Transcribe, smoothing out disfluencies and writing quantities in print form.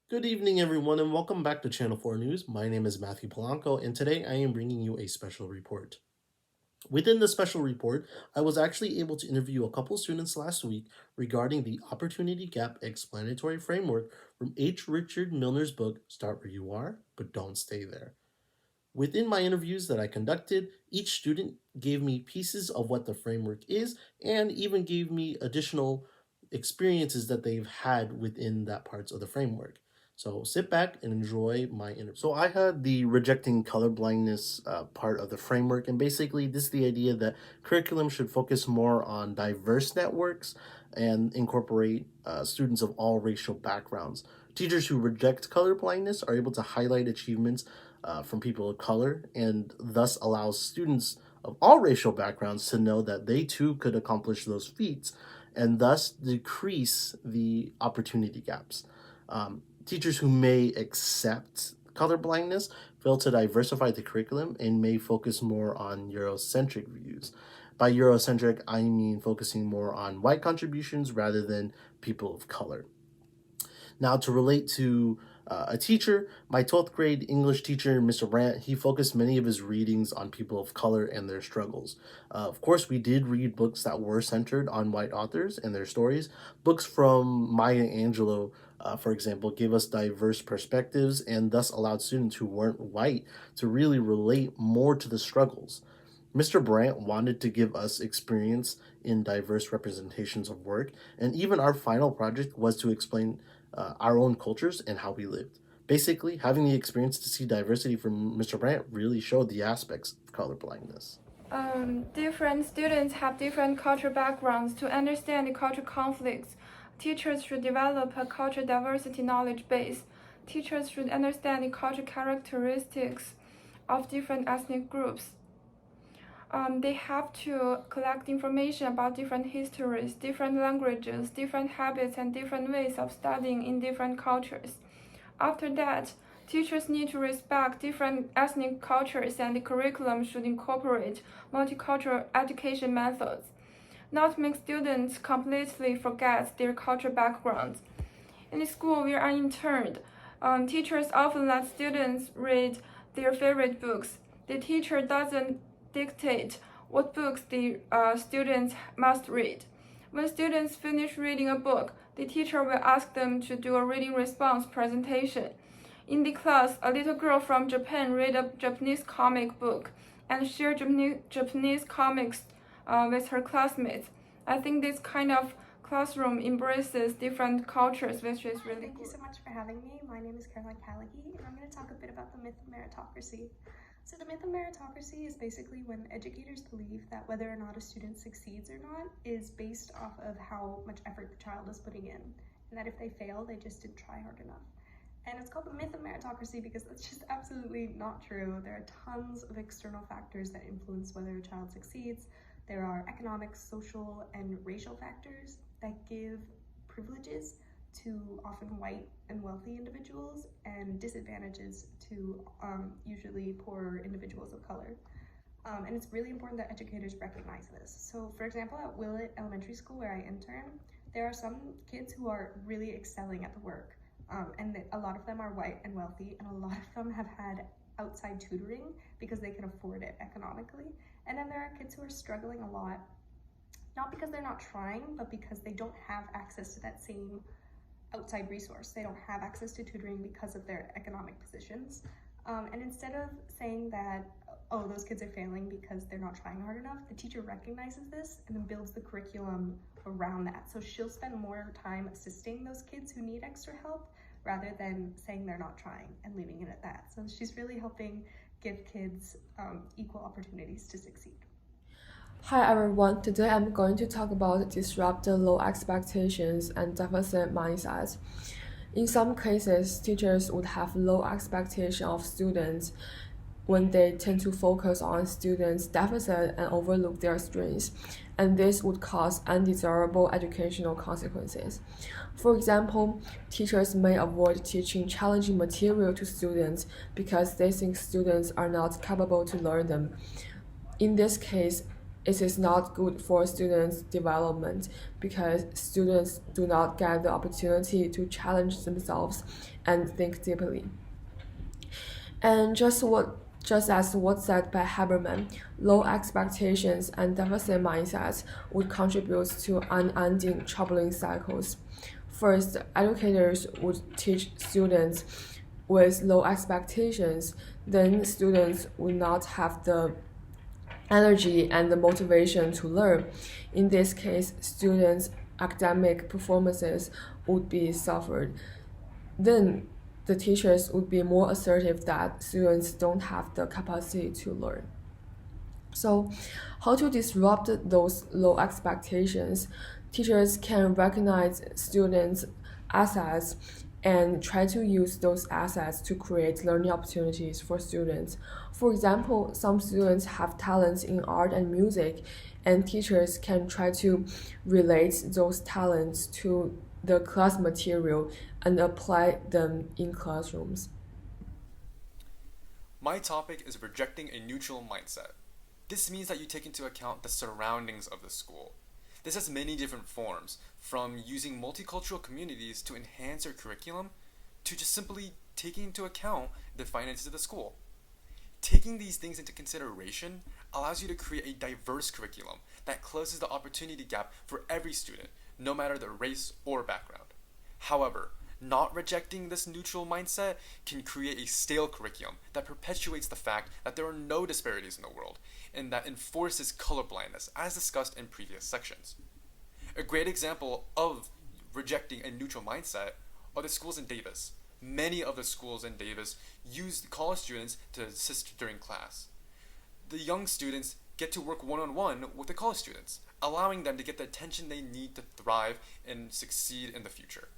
Good evening, everyone, and welcome back to Channel 4 News. My name is Matthew Polanco, and today I am bringing you a special report. Within the special report, I was actually able to interview a couple students last week regarding the Opportunity Gap Explanatory Framework from H. Richard Milner's book, Start Where You Are, But Don't Stay There. Within my interviews that I conducted, each student gave me pieces of what the framework is and even gave me additional experiences that they've had within that parts of the framework. So sit back and enjoy my interview. So I had the rejecting colorblindness part of the framework, and basically this is the idea that curriculum should focus more on diverse networks and incorporate students of all racial backgrounds. Teachers who reject colorblindness are able to highlight achievements from people of color and thus allows students of all racial backgrounds to know that they too could accomplish those feats and thus decrease the opportunity gaps. Teachers who may accept colorblindness fail to diversify the curriculum and may focus more on Eurocentric views. By Eurocentric, I mean focusing more on white contributions rather than people of color. Now, to relate to a teacher, my 12th grade English teacher, Mr. Brandt, he focused many of his readings on people of color and their struggles. Of course, we did read books that were centered on white authors and their stories. Books from Maya Angelou, for example, gave us diverse perspectives and thus allowed students who weren't white to really relate more to the struggles. Mr. Brandt wanted to give us experience in diverse representations of work, and even our final project was to explain our own cultures and how we lived. Basically, having the experience to see diversity from Mr. Brandt really showed the aspects of colorblindness. Different students have different cultural backgrounds. To understand the cultural conflicts, teachers should develop a cultural diversity knowledge base. Teachers should understand the cultural characteristics of different ethnic groups. They have to collect information about different histories, different languages, different habits, and different ways of studying in different cultures. After that, teachers need to respect different ethnic cultures, and the curriculum should incorporate multicultural education methods, not make students completely forget their cultural backgrounds. In the school we are interned, teachers often let students read their favorite books. The teacher doesn't dictate what books the students must read. When students finish reading a book, the teacher will ask them to do a reading response presentation. In the class, a little girl from Japan read a Japanese comic book and shared Japanese comics with her classmates. I think this kind of classroom embraces different cultures, which is really Thank you so much for having me. My name is Caroline Callaghy, and I'm going to talk a bit about the myth of meritocracy. So the myth of meritocracy is basically when educators believe that whether or not a student succeeds or not is based off of how much effort the child is putting in, and that if they fail, they just didn't try hard enough. And it's called the myth of meritocracy because that's just absolutely not true. There are tons of external factors that influence whether a child succeeds. There are economic, social, and racial factors that give privileges to often white and wealthy individuals and disadvantages to usually poorer individuals of color. And it's really important that educators recognize this. So for example, at Willett Elementary School where I intern, there are some kids who are really excelling at the work. And a lot of them are white and wealthy, and a lot of them have had outside tutoring because they can afford it economically. And then there are kids who are struggling a lot, not because they're not trying, but because they don't have access to that same outside resource. They don't have access to tutoring because of their economic positions. And instead of saying that, oh, those kids are failing because they're not trying hard enough, the teacher recognizes this and then builds the curriculum around that. So she'll spend more time assisting those kids who need extra help rather than saying they're not trying and leaving it at that. So she's really helping give kids equal opportunities to succeed. Hi everyone, today I'm going to talk about disrupt the low expectations and deficit mindset. In some cases, teachers would have low expectation of students when they tend to focus on students' deficit and overlook their strengths, and this would cause undesirable educational consequences. For example, teachers may avoid teaching challenging material to students because they think students are not capable to learn them. In this case, it is not good for students' development because students do not get the opportunity to challenge themselves and think deeply. And just as what said by Haberman, low expectations and deficit mindsets would contribute to unending troubling cycles. First, educators would teach students with low expectations, then students would not have the energy and the motivation to learn. In this case, students' academic performances would be suffered. Then the teachers would be more assertive that students don't have the capacity to learn. So, how to disrupt those low expectations? Teachers can recognize students' assets and try to use those assets to create learning opportunities for students. For example, some students have talents in art and music, and teachers can try to relate those talents to the class material and apply them in classrooms. My topic is rejecting a neutral mindset. This means that you take into account the surroundings of the school. This has many different forms, from using multicultural communities to enhance your curriculum, to just simply taking into account the finances of the school. Taking these things into consideration allows you to create a diverse curriculum that closes the opportunity gap for every student, no matter their race or background. However, not rejecting this neutral mindset can create a stale curriculum that perpetuates the fact that there are no disparities in the world and that enforces colorblindness, as discussed in previous sections. A great example of rejecting a neutral mindset are the schools in Davis. Many of the schools in Davis use college students to assist during class. The young students get to work one-on-one with the college students, allowing them to get the attention they need to thrive and succeed in the future.